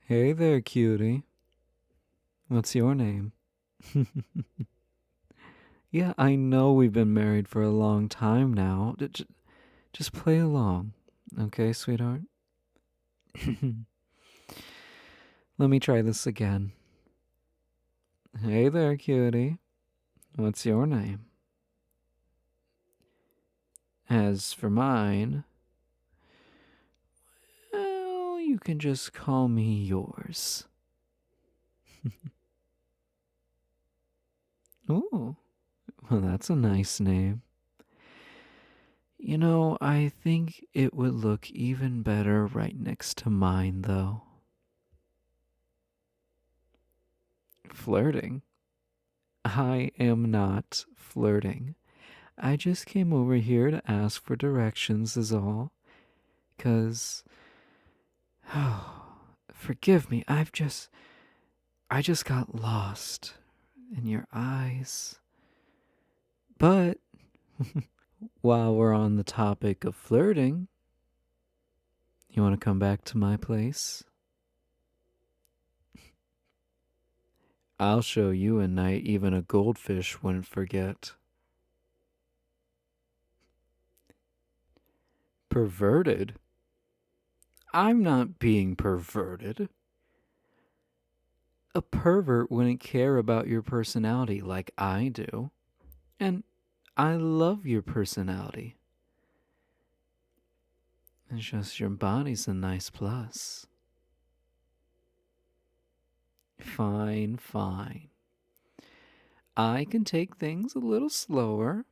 Hey there, cutie. What's your name? Yeah, I know we've been married for a long time now. Just play along, okay, sweetheart? Let me try this again. Hey there, cutie. What's your name? As for mine, well, you can just call me yours. Ooh, well, that's a nice name. I think it would look even better right next to mine, though. Flirting? I am not flirting. I just came over here to ask for directions, is all. 'Cause, oh, forgive me, I just got lost in your eyes. But while we're on the topic of flirting, you want to come back to my place? I'll show you a night even a goldfish wouldn't forget. Perverted? I'm not being perverted. A pervert wouldn't care about your personality like I do. And I love your personality. It's just your body's a nice plus. Fine, fine. I can take things a little slower.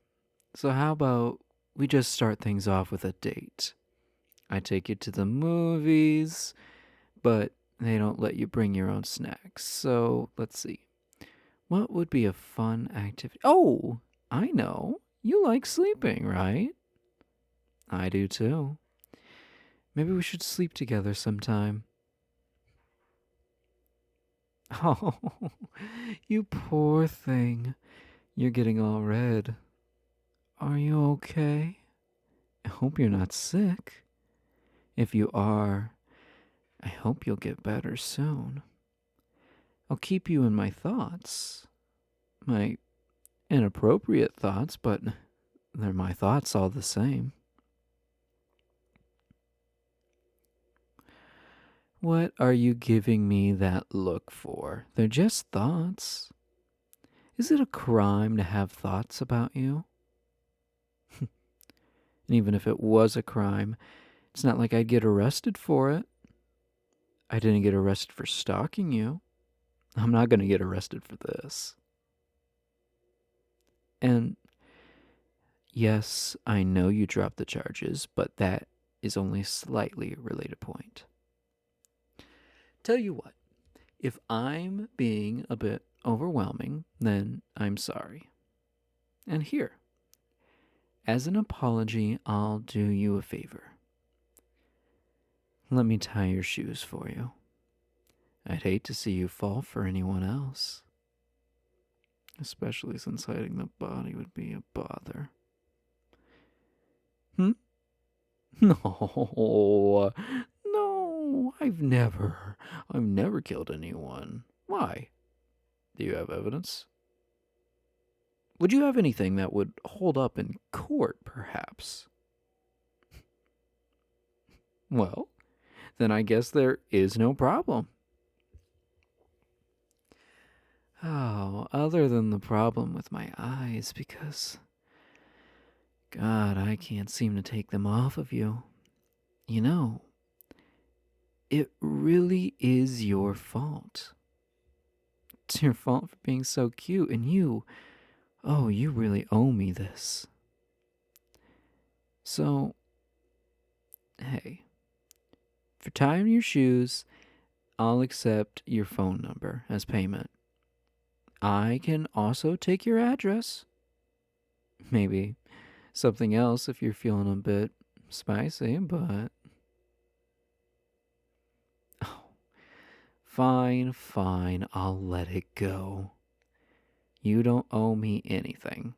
So, how about we just start things off with a date? I take you to the movies, but they don't let you bring your own snacks. So, let's see. What would be a fun activity? Oh, I know. You like sleeping, right? I do too. Maybe we should sleep together sometime. Oh, you poor thing. You're getting all red. Are you okay? I hope you're not sick. If you are, I hope you'll get better soon. I'll keep you in my thoughts. My inappropriate thoughts, but they're my thoughts all the same. What are you giving me that look for? They're just thoughts. Is it a crime to have thoughts about you? And even if it was a crime, it's not like I'd get arrested for it. I didn't get arrested for stalking you. I'm not going to get arrested for this. And yes, I know you dropped the charges, but that is only slightly a related point. Tell you what, if I'm being a bit overwhelming, then I'm sorry. And here, as an apology, I'll do you a favor. Let me tie your shoes for you. I'd hate to see you fall for anyone else. Especially since hiding the body would be a bother. Hmm? No. No, I've never killed anyone. Why? Do you have evidence? Would you have anything that would hold up in court, perhaps? Well, then I guess there is no problem. Oh, other than the problem with my eyes, because, God, I can't seem to take them off of you. You know, it really is your fault. It's your fault for being so cute, and you really owe me this. So, hey, for tying your shoes, I'll accept your phone number as payment. I can also take your address. Maybe something else if you're feeling a bit spicy, but. Oh, fine, fine, I'll let it go. You don't owe me anything.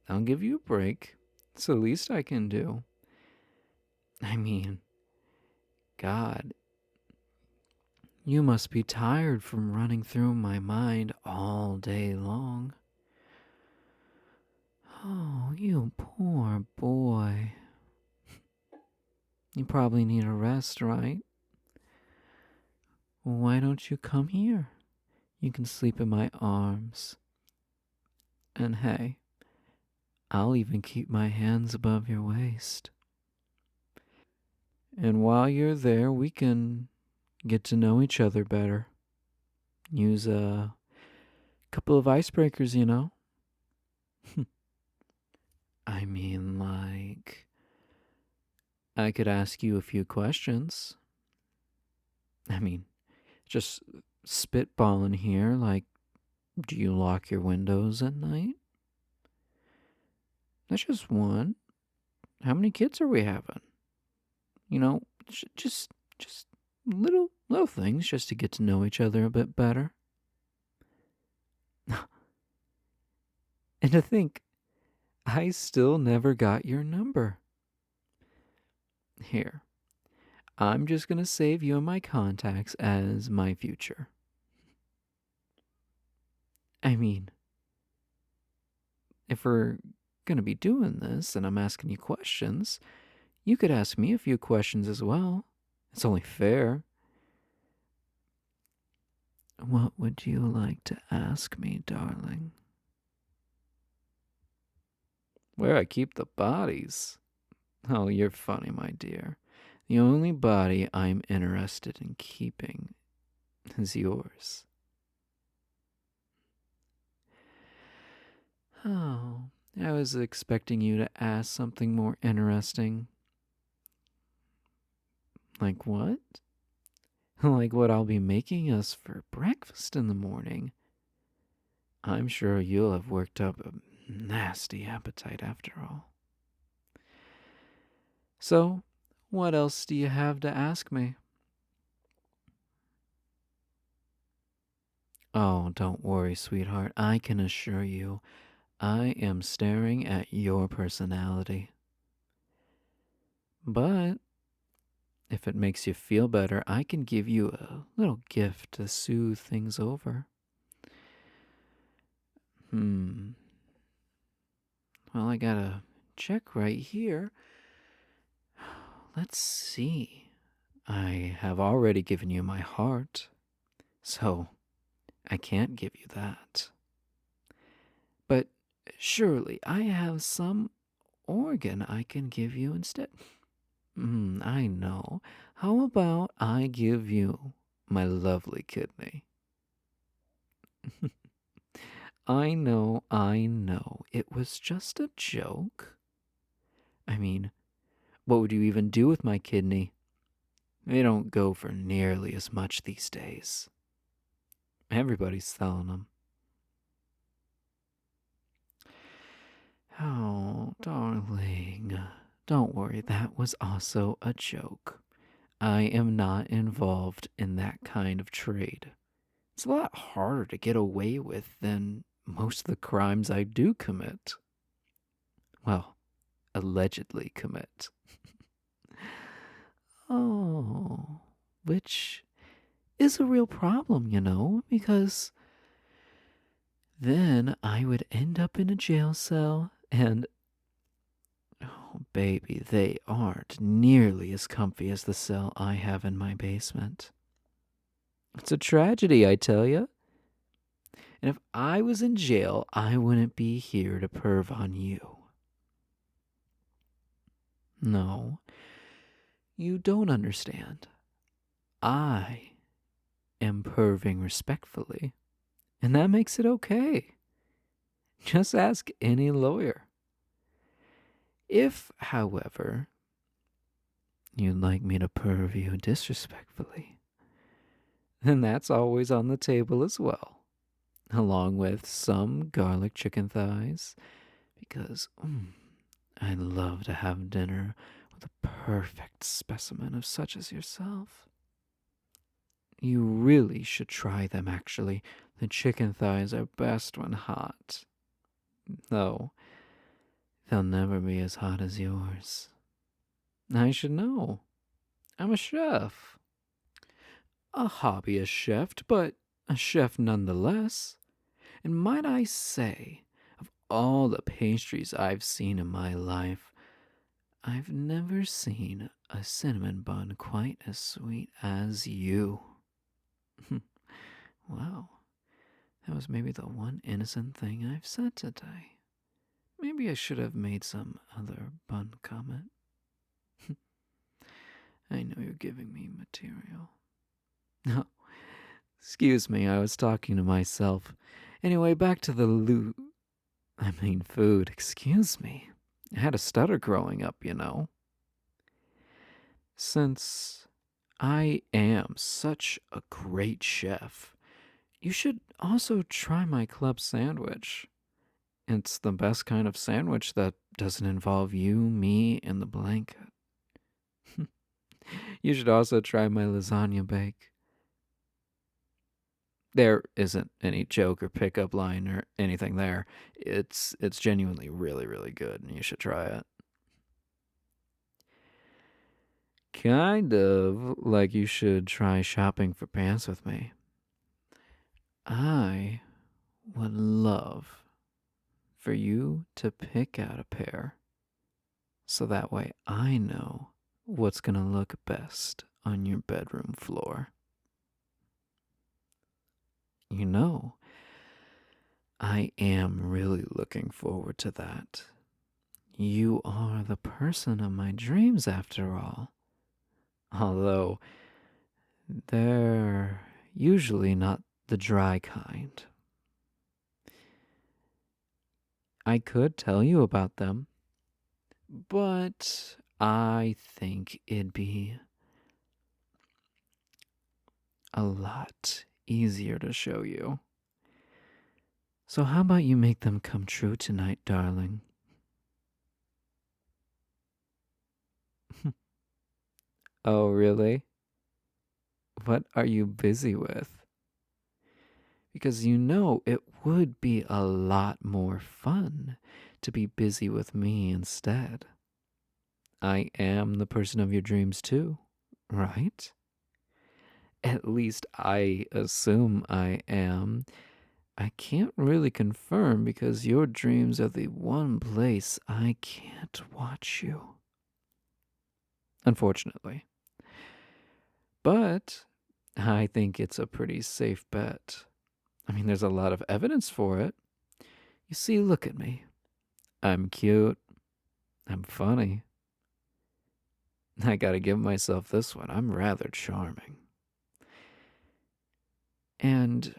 I'll give you a break. It's the least I can do. I mean, God, You must be tired from running through my mind all day long. Oh, you poor boy. You probably need a rest, right? Why don't you come here? You can sleep in my arms. And hey, I'll even keep my hands above your waist. And while you're there, we can get to know each other better. Use a couple of icebreakers, you know? I mean, like, I could ask you a few questions. I mean, just spitballing here, like, do you lock your windows at night? That's just one. How many kids are we having? You know, just little things just to get to know each other a bit better. And to think, I still never got your number. Here, I'm just gonna save you in my contacts as my future. I mean, if we're gonna be doing this and I'm asking you questions, you could ask me a few questions as well. It's only fair. What would you like to ask me, darling? Where I keep the bodies? Oh, you're funny, my dear. The only body I'm interested in keeping is yours. Oh, I was expecting you to ask something more interesting. Like what? Like what I'll be making us for breakfast in the morning. I'm sure you'll have worked up a nasty appetite after all. So, what else do you have to ask me? Oh, don't worry, sweetheart. I can assure you, I am staring at your personality. But if it makes you feel better, I can give you a little gift to soothe things over. Hmm. Well, I gotta check right here. Let's see. I have already given you my heart, so I can't give you that. But surely I have some organ I can give you instead. I know. How about I give you my lovely kidney? I know. It was just a joke. I mean, what would you even do with my kidney? They don't go for nearly as much these days. Everybody's selling them. Oh, darling. Don't worry, that was also a joke. I am not involved in that kind of trade. It's a lot harder to get away with than most of the crimes I do commit. Well, allegedly commit. Oh, which is a real problem, you know, because then I would end up in a jail cell and, oh, baby, they aren't nearly as comfy as the cell I have in my basement. It's a tragedy, I tell you. And if I was in jail, I wouldn't be here to perv on you. No, you don't understand. I am perving respectfully, and that makes it okay. Just ask any lawyer. If, however, you'd like me to perv you disrespectfully, then that's always on the table as well, along with some garlic chicken thighs, because I love to have dinner with a perfect specimen of such as yourself. You really should try them, actually. The chicken thighs are best when hot. Though, they'll never be as hot as yours. I should know. I'm a chef. A hobbyist chef, but a chef nonetheless. And might I say, of all the pastries I've seen in my life, I've never seen a cinnamon bun quite as sweet as you. Wow, that was maybe the one innocent thing I've said today. Maybe I should have made some other bun comment. I know you're giving me material. No, excuse me, I was talking to myself. Anyway, back to the food, excuse me. I had a stutter growing up, you know. Since I am such a great chef, you should also try my club sandwich. It's the best kind of sandwich that doesn't involve you, me, and the blanket. You should also try my lasagna bake. There isn't any joke or pickup line or anything there. It's genuinely really, really good, and you should try it. Kind of like you should try shopping for pants with me. I would love for you to pick out a pair so that way I know what's going to look best on your bedroom floor. You know, I am really looking forward to that. You are the person of my dreams, after all. Although, they're usually not the dry kind. I could tell you about them, but I think it'd be a lot easier to show you. So, how about you make them come true tonight, darling? Oh, really? What are you busy with? Because you know it would be a lot more fun to be busy with me instead. I am the person of your dreams too, right? At least I assume I am. I can't really confirm because your dreams are the one place I can't watch you. Unfortunately. But I think it's a pretty safe bet. I mean, there's a lot of evidence for it. You see, look at me. I'm cute. I'm funny. I gotta give myself this one. I'm rather charming. And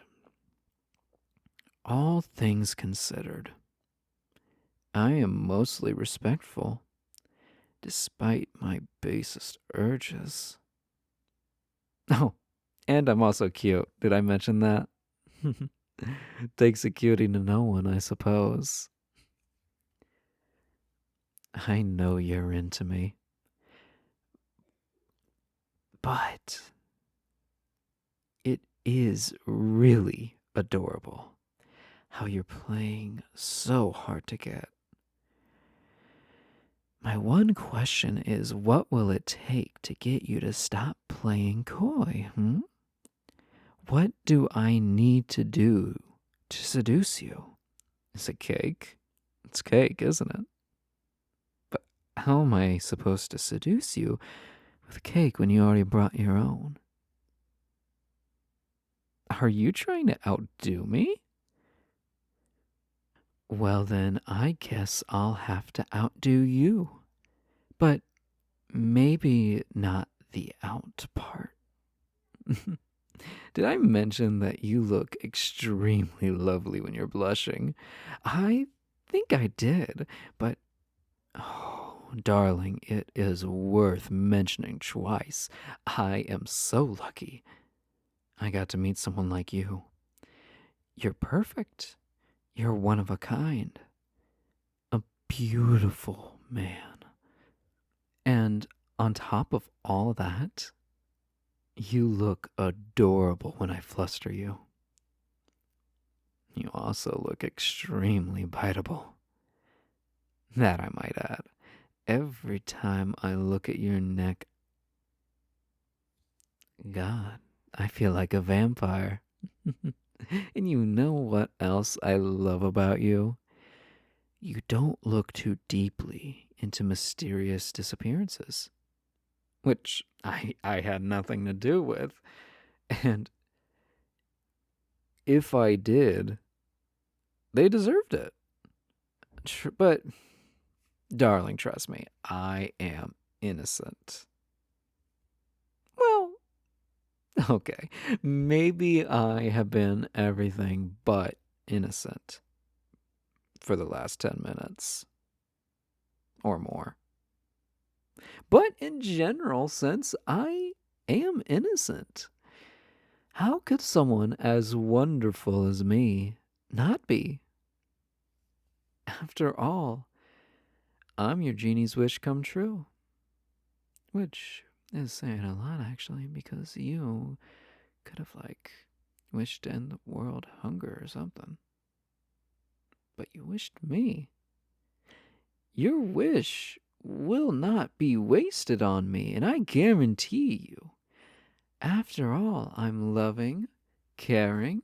all things considered, I am mostly respectful, despite my basest urges. Oh, and I'm also cute. Did I mention that? Takes a cutie to know one, I suppose. I know you're into me. But it is really adorable how you're playing so hard to get. My one question is, what will it take to get you to stop playing coy, What do I need to do to seduce you? Is it cake? It's cake, isn't it? But how am I supposed to seduce you with cake when you already brought your own? Are you trying to outdo me? Well, then, I guess I'll have to outdo you. But maybe not the out part. Did I mention that you look extremely lovely when you're blushing? I think I did, but oh, darling, it is worth mentioning twice. I am so lucky I got to meet someone like you. You're perfect. You're one of a kind. A beautiful man. And on top of all that, you look adorable when I fluster you. You also look extremely biteable. That I might add. Every time I look at your neck, God, I feel like a vampire. And you know what else I love about you? You don't look too deeply into mysterious disappearances, which I had nothing to do with. And if I did, they deserved it. But, darling, trust me, I am innocent. Well, okay, maybe I have been everything but innocent for the last 10 minutes or more. But in general, since I am innocent, how could someone as wonderful as me not be? After all, I'm your genie's wish come true. Which is saying a lot, actually, because you could have, like, wished to end the world hunger or something. But you wished me. Your wish will not be wasted on me, and I guarantee you. After all, I'm loving, caring,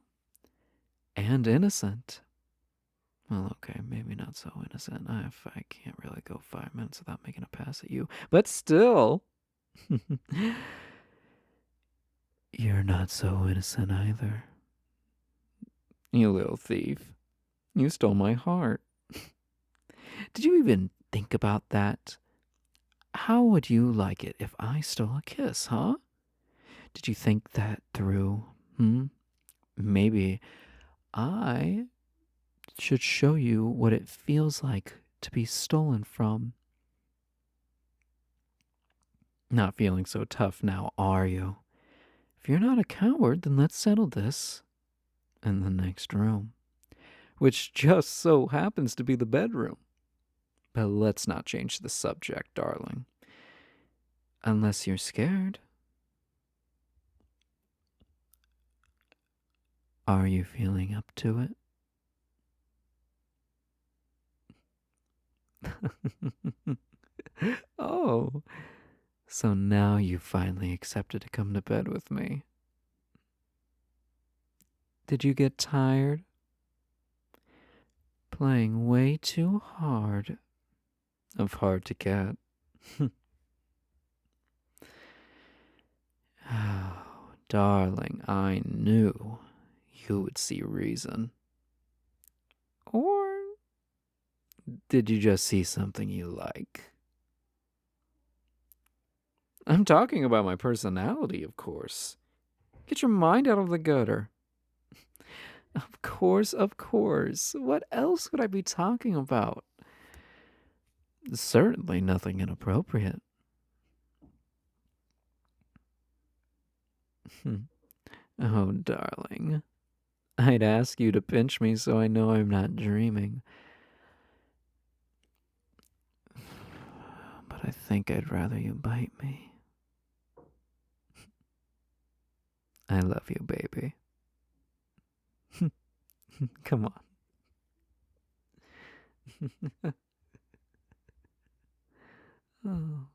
and innocent. Well, okay, maybe not so innocent. I can't really go 5 minutes without making a pass at you. But still, you're not so innocent either. You little thief. You stole my heart. Did you even think about that? How would you like it if I stole a kiss, huh? Did you think that through? Maybe I should show you what it feels like to be stolen from. Not feeling so tough now, are you? If you're not a coward, then let's settle this in the next room, which just so happens to be the bedroom. But let's not change the subject, darling. Unless you're scared. Are you feeling up to it? Oh, so now you finally accepted to come to bed with me. Did you get tired? Playing way too hard of hard to get. Oh, darling, I knew you would see reason. Or did you just see something you like? I'm talking about my personality, of course. Get your mind out of the gutter. Of course, of course. What else would I be talking about? Certainly nothing inappropriate. Oh, darling. I'd ask you to pinch me so I know I'm not dreaming. But I think I'd rather you bite me. I love you, baby. Come on. Oh.